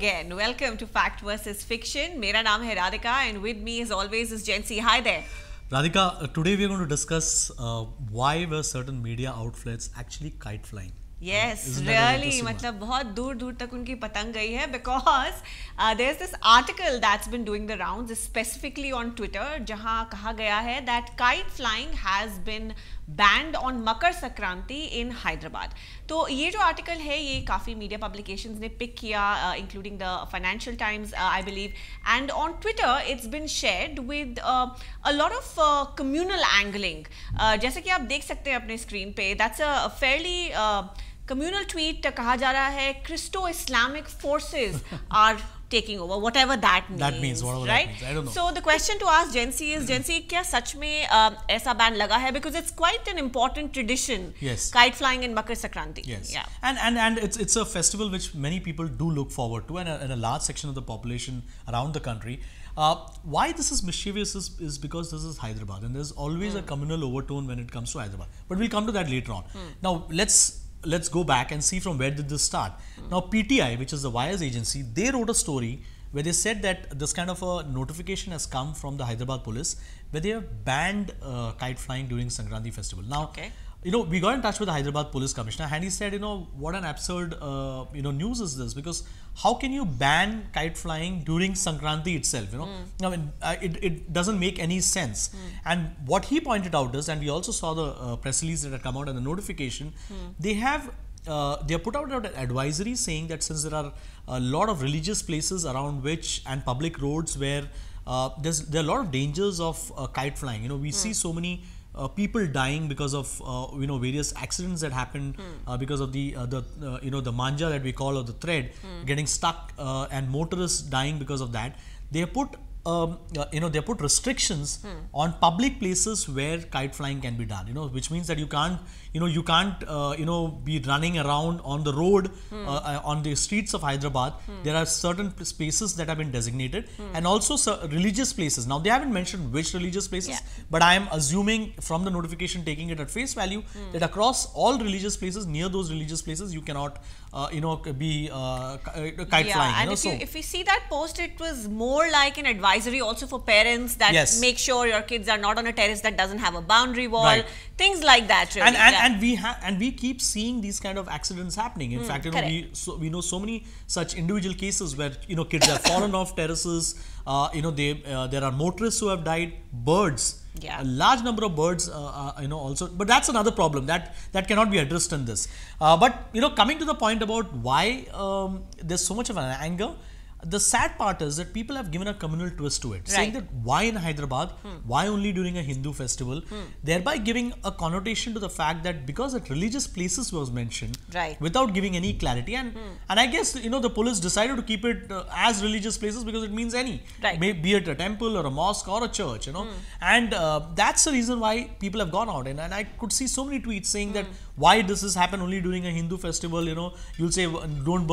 again. Welcome to Fact versus Fiction. Mera naam hai Radhika and with me as always is Jency. Hi there. Radhika, today we are going to discuss why were certain media outlets actually kite flying. Yes, really. मतलब बहुत दूर दूर तक उनकी पतंग गई है because there's this article that's been doing the rounds specifically on Twitter जहाँ कहा गया है that kite flying has been banned on Makar Sankranti in Hyderabad. तो ये जो article है ये काफ़ी media publications ने pick किया including the Financial Times I believe, and on Twitter it's been shared with a lot of communal angling. जैसे कि आप देख सकते हैं अपने screen पे, that's a fairly communal tweet. कहा जा रहा है Christo-Islamic forces are taking over, whatever that means, whatever right? that means. I don't know. So the question to ask Jency is, Jency, क्या सच में ऐसा ban लगा है? Because it's quite an important tradition. Yes. Kite flying in Makar Sankranti. Yes. Yeah. And it's a festival which many people do look forward to, and a large section of the population around the country. Why this is mischievous is because this is Hyderabad, and there's always a communal overtone when it comes to Hyderabad. But we'll come to that later on. Now let's go back and see from where did this start. Now PTI, which is the wires agency, they wrote a story where they said that this kind of a notification has come from the Hyderabad police where they have banned kite flying during Sankranti festival. Now, we got in touch with the Hyderabad police commissioner and he said, what an absurd, news is this, because how can you ban kite flying during Sankranti itself, I mean, it doesn't make any sense. And what he pointed out is, and we also saw the press release that had come out and the notification, they have put out an advisory saying that since there are a lot of religious places around which and public roads where there are a lot of dangers of kite flying. We see so many people dying because of various accidents that happen because of the manja that we call, or the thread getting stuck, and motorists dying because of that. They have put they put restrictions on public places where kite flying can be done, which means that you can't be running around on the road on the streets of Hyderabad. There are certain spaces that have been designated, and also religious places. Now they haven't mentioned which religious places, but I am assuming from the notification, taking it at face value, that across all religious places, near those religious places, you cannot be kite flying. And if you see that post, it was more like an advisory also for parents that make sure your kids are not on a terrace that doesn't have a boundary wall, things like that. Really. And we keep seeing these kind of accidents happening. In fact, we know so many such individual cases where kids have fallen off terraces. There are motorists who have died, birds. A large number of birds, also, but that's another problem that cannot be addressed in this. But coming to the point about why there's so much of an anger, the sad part is that people have given a communal twist to it, saying that why in Hyderabad, why only during a Hindu festival, thereby giving a connotation to the fact that because at religious places was mentioned, without giving any clarity, and I guess the police decided to keep it as religious places because it means any, be it a temple or a mosque or a church, and that's the reason why people have gone out, and I could see so many tweets saying that why this has happened only during a Hindu festival. You'll say don't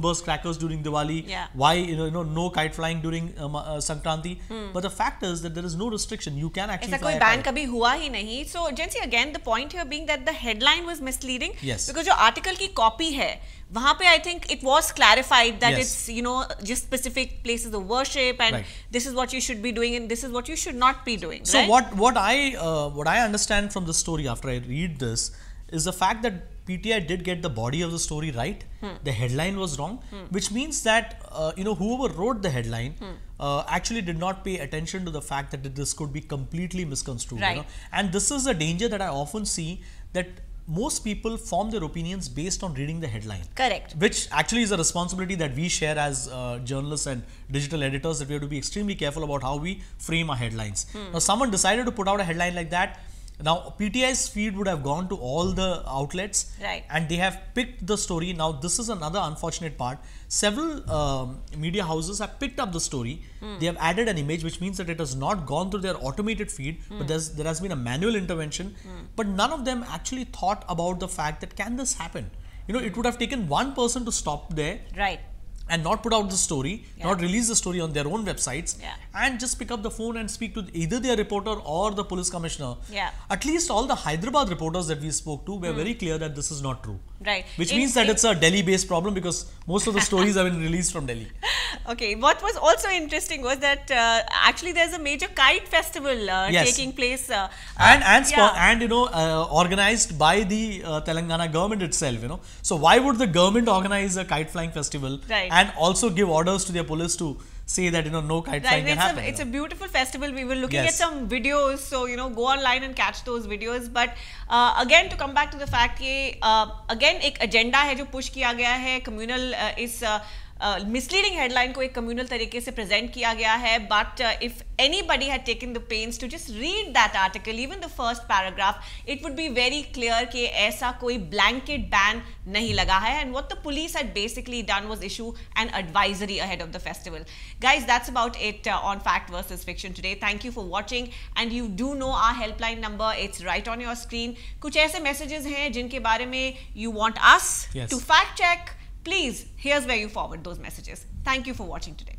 burst crackers during Diwali. Why no kite flying during Sankranti? But the fact is that there is no restriction. You can actually fly a kite. ban kabhi hua hi nahi. So Jency, again the point here being that the headline was misleading. Yes. Because jo article ki copy hai, वहाँ पे I think it was clarified that it's just specific places of worship, and this is what you should be doing and this is what you should not be doing. So what I understand from the story after I read this is the fact that PTI did get the body of the story right. The headline was wrong, which means that whoever wrote the headline actually did not pay attention to the fact that this could be completely misconstrued. And this is a danger that I often see, that most people form their opinions based on reading the headline. Correct. Which actually is a responsibility that we share as journalists and digital editors, that we have to be extremely careful about how we frame our headlines. Now someone decided to put out a headline like that. Now PTI's feed would have gone to all the outlets, and they have picked the story. Now this is another unfortunate part. Several media houses have picked up the story. They have added an image, which means that it has not gone through their automated feed, but there has been a manual intervention. But none of them actually thought about the fact that can this happen? It would have taken one person to stop there. and not put out the story, not release the story on their own websites, and just pick up the phone and speak to either their reporter or the police commissioner. At least all the Hyderabad reporters that we spoke to were very clear that this is not true. Right. Which means that it's a Delhi-based problem, because most of the stories have been released from Delhi. Okay. What was also interesting was that actually there's a major kite festival taking place. And you know, organized by the Telangana government itself, you know. So why would the government organize a kite flying festival and also give orders to their police to say that, you know, no kite flying can happen? It's a beautiful festival. We were looking at some videos, so you know, go online and catch those videos. But again, to come back to the fact, ये again एक agenda है जो push किया गया है, communal इस misleading headline को एक communal तरीके से present किया गया है. But if anybody had taken the pains to just read that article, even the first paragraph, it would be very clear कि ऐसा कोई blanket ban नहीं लगा है. And what the police had basically done was issue an advisory ahead of the festival. Guys, that's about it on Fact versus Fiction today. Thank you for watching, and you do know our helpline number. It's right on your screen. कुछ ऐसे messages हैं जिनके बारे में you want us to fact check. Please, here's where you forward those messages. Thank you for watching today.